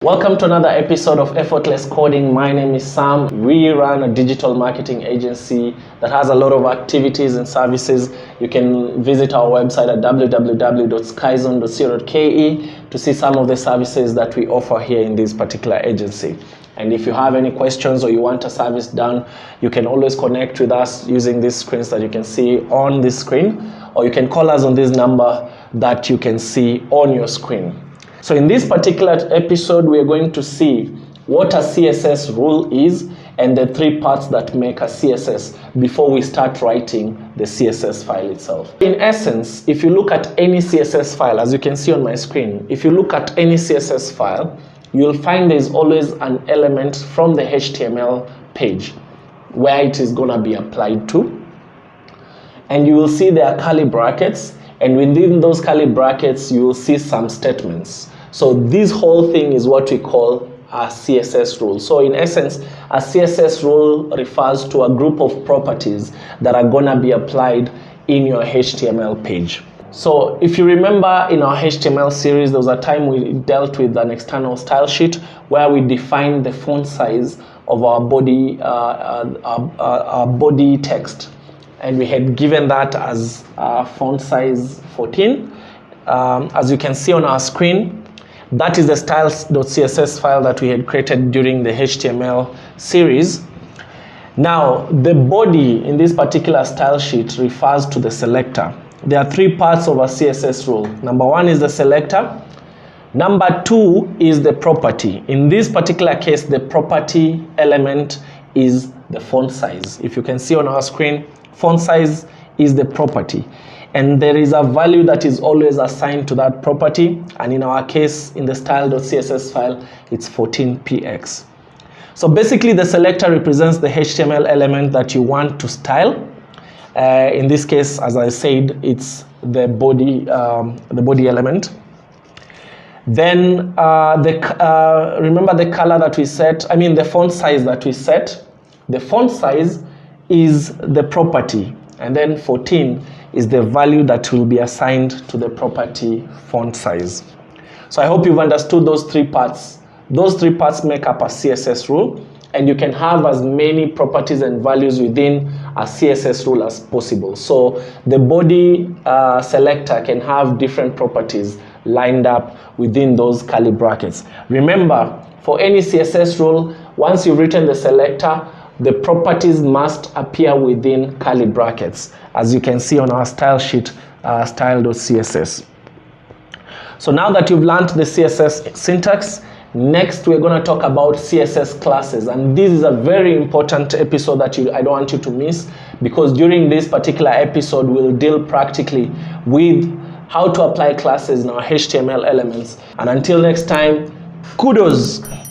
Welcome to another episode of Effortless Coding. My name is Sam. We run a digital marketing agency that has a lot of activities and services. You can visit our website at www.skyzone.co.ke to see some of the services that we offer here in this particular agency. And if you have any questions or you want a service done, you can always connect with us using these screens that you can see on this screen, or you can call us on this number that you can see on your screen. So in this particular episode, we are going to see what a CSS rule is and the three parts that make a CSS before we start writing the CSS file itself. In essence, if you look at any CSS file, as you can see on my screen, if you look at any CSS file, you'll find there's always an element from the HTML page where it is going to be applied to. And you will see there are curly brackets. And within those curly brackets, you will see some statements. So this whole thing is what we call a CSS rule. So in essence, a CSS rule refers to a group of properties that are going to be applied in your HTML page. So if you remember in our HTML series, there was a time we dealt with an external style sheet where we defined the font size of our body, our body text. And we had given that as font size 14. As you can see on our screen, that is the styles.css file that we had created during the HTML series. Now, the body in this particular style sheet refers to the selector. There are three parts of a CSS rule. Number one is the selector. Number two is the property. In this particular case, the property element is the font size. If you can see on our screen, font size is the property, and there is a value that is always assigned to that property, and in our case in the style.css file it's 14px. So basically the selector represents the HTML element that you want to style. In this case, as I said, it's the body element. Then remember the color that we set, the font size that we set. The font size is the property, and then 14 is the value that will be assigned to the property font size. So I hope you've understood those three parts. Those three parts make up a CSS rule, and you can have as many properties and values within a CSS rule as possible. So the body selector can have different properties lined up within those curly brackets. Remember, for any CSS rule, once you've written the selector, the properties must appear within curly brackets, as you can see on our style sheet, style.css. So now that you've learned the CSS syntax, next we're going to talk about CSS classes. And this is a very important episode that I don't want you to miss, because during this particular episode, we'll deal practically with how to apply classes in our HTML elements. And until next time, kudos!